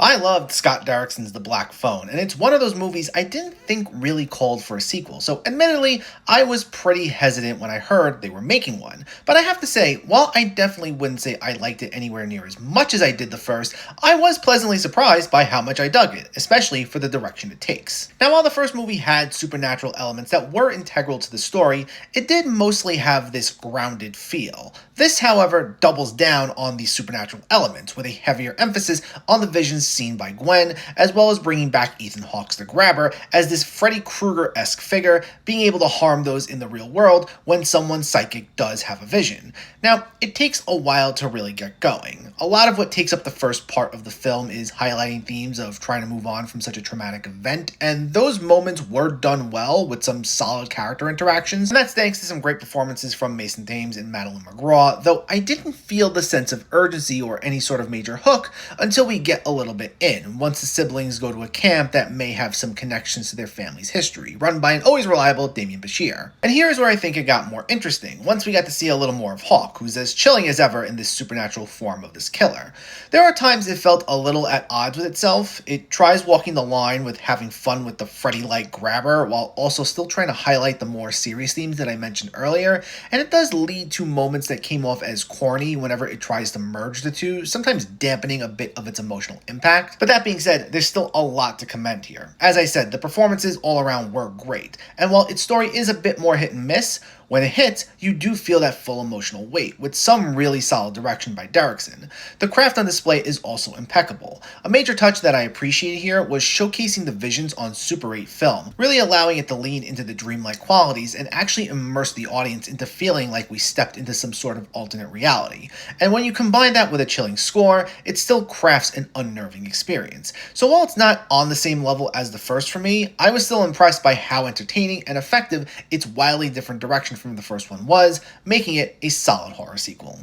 I loved Scott Derrickson's The Black Phone, and it's one of those movies I didn't think really called for a sequel, so admittedly, I was pretty hesitant when I heard they were making one. But I have to say, while I definitely wouldn't say I liked it anywhere near as much as I did the first, I was pleasantly surprised by how much I dug it, especially for the direction it takes. Now, while the first movie had supernatural elements that were integral to the story, it did mostly have this grounded feel. This, however, doubles down on these supernatural elements, with a heavier emphasis on the visions seen by Gwen, as well as bringing back Ethan Hawke's the Grabber as this Freddy Krueger-esque figure, being able to harm those in the real world when someone psychic does have a vision. Now, it takes a while to really get going. A lot of what takes up the first part of the film is highlighting themes of trying to move on from such a traumatic event, and those moments were done well with some solid character interactions, and that's thanks to some great performances from Mason Thames and Madeline McGraw, though I didn't feel the sense of urgency or any sort of major hook until we get a little bit in, once the siblings go to a camp that may have some connections to their family's history, run by an always reliable Damien Bashir. And here's where I think it got more interesting, once we got to see a little more of Hawke, who's as chilling as ever in this supernatural form of this killer. There are times it felt a little at odds with itself. It tries walking the line with having fun with the Freddy-like grabber, while also still trying to highlight the more serious themes that I mentioned earlier, and it does lead to moments that came off as corny whenever it tries to merge the two, sometimes dampening a bit of its emotional impact. But that being said, there's still a lot to commend here. As I said, the performances all around were great, and while its story is a bit more hit and miss, when it hits, you do feel that full emotional weight, with some really solid direction by Derrickson. The craft on display is also impeccable. A major touch that I appreciated here was showcasing the visions on Super 8 film, really allowing it to lean into the dreamlike qualities and actually immerse the audience into feeling like we stepped into some sort of alternate reality. And when you combine that with a chilling score, it still crafts an unnerving experience. So while it's not on the same level as the first for me, I was still impressed by how entertaining and effective its wildly different direction from the first one was, making it a solid horror sequel.